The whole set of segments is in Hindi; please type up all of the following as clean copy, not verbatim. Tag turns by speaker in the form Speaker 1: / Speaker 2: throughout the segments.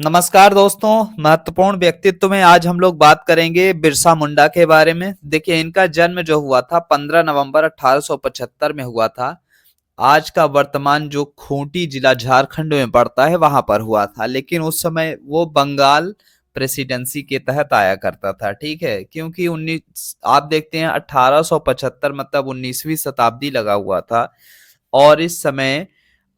Speaker 1: नमस्कार दोस्तों। महत्वपूर्ण व्यक्तित्व में आज हम लोग बात करेंगे बिरसा मुंडा के बारे में। देखिए, इनका जन्म जो हुआ था 15 नवंबर 1875 में हुआ था। आज का वर्तमान जो खूंटी जिला झारखंड में पड़ता है वहां पर हुआ था, लेकिन उस समय वो बंगाल प्रेसिडेंसी के तहत आया करता था। ठीक है, क्योंकि 19 आप देखते हैं 1875 मतलब 19वीं शताब्दी लगा हुआ था और इस समय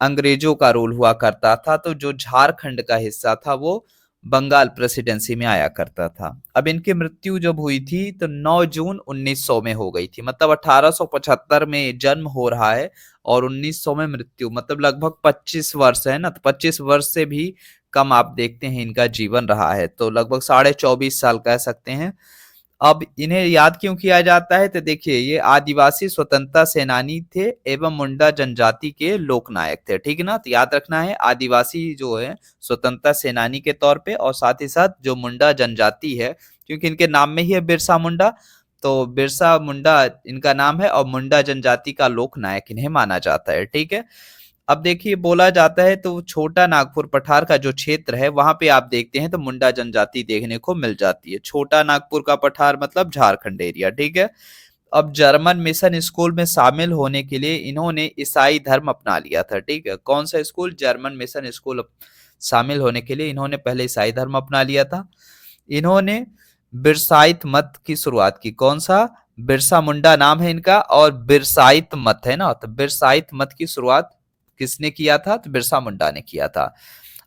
Speaker 1: अंग्रेजों का रूल हुआ करता था, तो जो झारखंड का हिस्सा था वो बंगाल प्रेसिडेंसी में आया करता था। अब इनकी मृत्यु जब हुई थी तो 9 जून 1900 में हो गई थी, मतलब 1875 में जन्म हो रहा है और 1900 में मृत्यु, मतलब लगभग 25 वर्ष है ना। तो 25 वर्ष से भी कम आप देखते हैं इनका जीवन रहा है, तो लगभग 24.5 साल कह सकते हैं। अब इन्हें याद क्यों किया जाता है, तो देखिए, ये आदिवासी स्वतंत्रता सेनानी थे एवं मुंडा जनजाति के लोकनायक थे। ठीक है ना, तो याद रखना है आदिवासी जो है स्वतंत्रता सेनानी के तौर पे, और साथ ही साथ जो मुंडा जनजाति है, क्योंकि इनके नाम में ही है बिरसा मुंडा, तो बिरसा मुंडा इनका नाम है और मुंडा जनजाति का लोकनायक इन्हें माना जाता है। ठीक है। अब देखिए, बोला जाता है तो छोटा नागपुर पठार का जो क्षेत्र है वहां पे आप देखते हैं तो मुंडा जनजाति देखने को मिल जाती है। छोटा नागपुर का पठार मतलब झारखंड एरिया। ठीक है। अब जर्मन मिशन स्कूल में शामिल होने के लिए इन्होंने ईसाई धर्म अपना लिया था। ठीक है, कौन सा स्कूल? German mission school. शामिल होने के लिए इन्होंने पहले ईसाई धर्म अपना लिया था। इन्होंने बिरसाइत मत की शुरुआत की। कौन सा? बिरसा मुंडा नाम है इनका और बिरसाइत मत है ना, तो बिरसाइत मत की शुरुआत किसने किया था? तो बिरसा मुंडा ने किया था।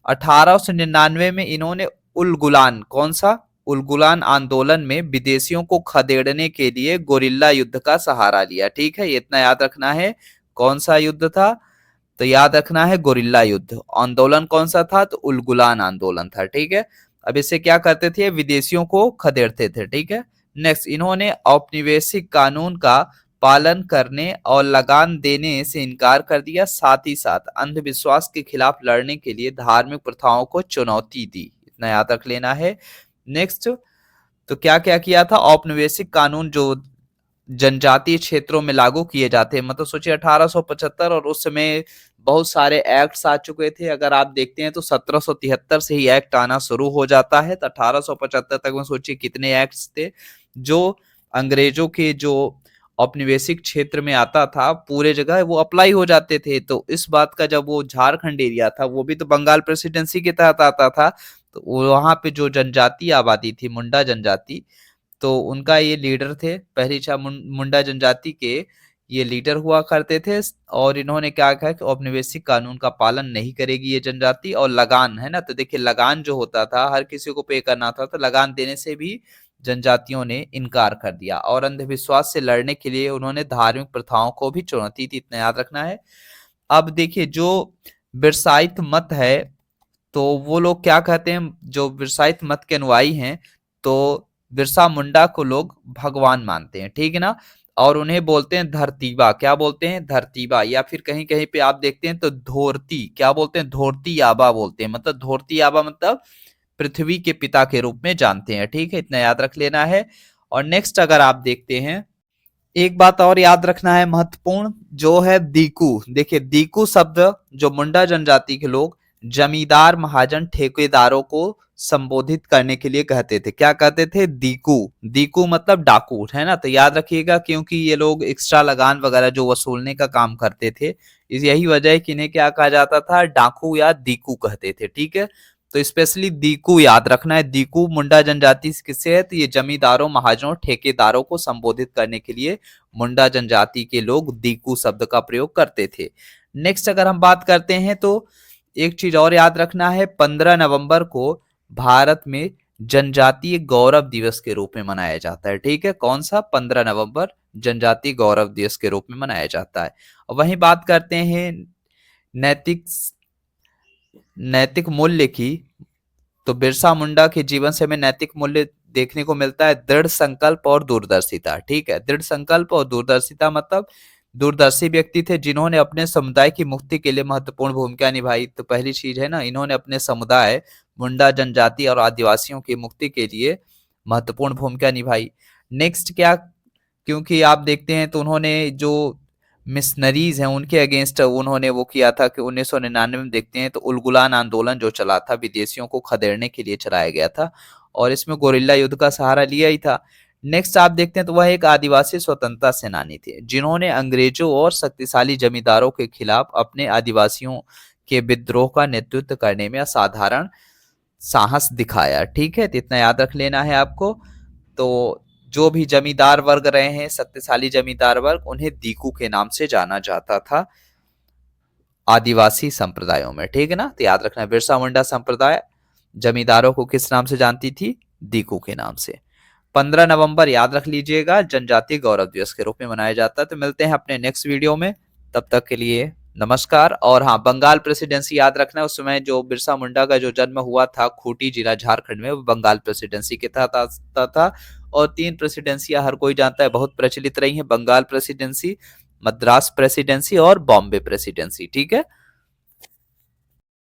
Speaker 1: 1899 में इन्होंने उलगुलान, कौन सा? उलगुलान आंदोलन में विदेशियों को खदेड़ने के लिए गोरिल्ला युद्ध का सहारा लिया। ठीक है, ये इतना याद रखना है। कौन सा युद्ध था? तो याद रखना है गोरिल्ला युद्ध। आंदोलन कौन सा था? तो उलगुलान आंदोलन था। ठीक है। अब इससे क्या करते थे? विदेशियों को खदेड़ते थे। ठीक है। नेक्स्ट, इन्होंने औपनिवेशिक कानून का पालन करने और लगान देने से इनकार कर दिया। साथ ही साथ अंधविश्वास के खिलाफ लड़ने के लिए धार्मिक प्रथाओं को चुनौती दी। इतना याद रख लेना है। नेक्स्ट, तो क्या क्या किया था? औपनिवेशिक कानून जो जनजातीय क्षेत्रों में लागू किए जाते हैं, मतलब सोचिए 1875 और उस समय बहुत सारे एक्ट्स आ चुके थे। अगर आप देखते हैं तो 1773 से ही एक्ट आना शुरू हो जाता है, तो 1875 तक में सोचिए कितने एक्ट्स थे जो अंग्रेजों के जो औपनिवेशिक क्षेत्र में आता था पूरे जगह वो अप्लाई हो जाते थे। तो इस बात का, जब वो झारखंड एरिया था वो भी तो बंगाल प्रेसिडेंसी के तहत आता था, तो वहां पे जो जनजातीय आबादी थी मुंडा जनजाति, तो उनका ये लीडर थे पहली मुंडा जनजाति के, ये लीडर हुआ करते थे। और इन्होंने क्या कहा कि औपनिवेशिक कानून का पालन नहीं करेगी ये जनजाति, और लगान है ना, तो देखिए लगान जो होता था हर किसी को पे करना था, तो लगान देने से भी जनजातियों ने इनकार कर दिया। और अंधविश्वास से लड़ने के लिए उन्होंने धार्मिक प्रथाओं को भी चुनौती दी। इतना याद रखना है। अब देखिए, जो बिरसाइत मत है, तो वो लोग क्या कहते हैं, जो बिरसाइत मत के अनुयायी हैं, तो बिरसा मुंडा को लोग भगवान मानते हैं। ठीक है ना, और उन्हें बोलते हैं धरतीबा। क्या बोलते हैं? धरतीबा। या फिर कहीं कहीं पे आप देखते हैं तो धोरती, क्या बोलते हैं? धोरती आबा बोलते हैं, मतलब धोरती आबा मतलब पृथ्वी के पिता के रूप में जानते हैं। ठीक है, इतना याद रख लेना है। और नेक्स्ट अगर आप देखते हैं, एक बात और याद रखना है महत्वपूर्ण, जो है दीकू। देखिए, दीकू शब्द जो मुंडा जनजाति के लोग जमींदार महाजन ठेकेदारों को संबोधित करने के लिए कहते थे। क्या कहते थे? दीकू। दीकू मतलब डाकू है ना, तो याद रखिएगा, क्योंकि ये लोग एक्स्ट्रा लगान वगैरह जो वसूलने का काम करते थे, इस यही वजह है कि इन्हें क्या कहा जाता था? डाकू या दीकू कहते थे। ठीक है, तो स्पेशली दीकू याद रखना है। दीकू मुंडा जनजाति किससे है? तो ये जमींदारों महाजनों ठेकेदारों को संबोधित करने के लिए मुंडा जनजाति के लोग दीकू शब्द का प्रयोग करते थे। नेक्स्ट अगर हम बात करते हैं तो एक चीज और याद रखना है, 15 नवंबर को भारत में जनजातीय गौरव दिवस के रूप में मनाया जाता है। ठीक है, कौन सा? 15 नवंबर जनजातीय गौरव दिवस के रूप में मनाया जाता है। वहीं बात करते हैं नैतिक नैतिक मूल्य की, तो बिरसा मुंडा के जीवन से हमें नैतिक मूल्य देखने को मिलता है दृढ़ संकल्प और दूरदर्शिता। ठीक है, दृढ़ संकल्प और दूरदर्शिता मतलब दूरदर्शी व्यक्ति थे जिन्होंने अपने समुदाय की मुक्ति के लिए महत्वपूर्ण भूमिका निभाई। तो पहली चीज है ना, इन्होंने अपने समुदाय मुंडा जनजाति और आदिवासियों की मुक्ति के लिए महत्वपूर्ण भूमिका निभाई। नेक्स्ट क्या, क्योंकि आप देखते हैं तो उन्होंने जो मिशनरीज हैं उनके अगेंस्ट उन्होंने वो किया था कि 1999 में देखते हैं तो उलगुलान आंदोलन जो चला था विदेशियों को खदेड़ने के लिए चलाया गया था और इसमें गोरिल्ला युद्ध का सहारा लिया ही था। नेक्स्ट आप देखते हैं तो वह एक आदिवासी स्वतंत्रता सेनानी थे जिन्होंने अंग्रेजों और शक्तिशाली जमींदारों के खिलाफ अपने आदिवासियों के विद्रोह का नेतृत्व करने में असाधारण साहस दिखाया। ठीक है, तो इतना याद रख लेना है आपको। तो जो भी जमींदार वर्ग रहे हैं, शक्तिशाली जमींदार वर्ग, उन्हें दीकू के नाम से जाना जाता था आदिवासी संप्रदायों में। ठीक है ना, तो याद रखना बिरसा मुंडा संप्रदाय जमींदारों को किस नाम से जानती थी? दीकू के नाम से। 15 नवंबर याद रख लीजिएगा जनजातीय गौरव दिवस के रूप में मनाया जाता है। तो मिलते हैं अपने नेक्स्ट वीडियो में, तब तक के लिए नमस्कार। और हाँ, बंगाल प्रेसिडेंसी याद रखना है, उस समय जो बिरसा मुंडा का जो जन्म हुआ था खूंटी जिला झारखंड में, वो बंगाल प्रेसिडेंसी के तहत आता था। और 3 प्रेसिडेंसियां हर कोई जानता है बहुत प्रचलित रही हैं, बंगाल प्रेसिडेंसी, मद्रास प्रेसिडेंसी और बॉम्बे प्रेसिडेंसी। ठीक है।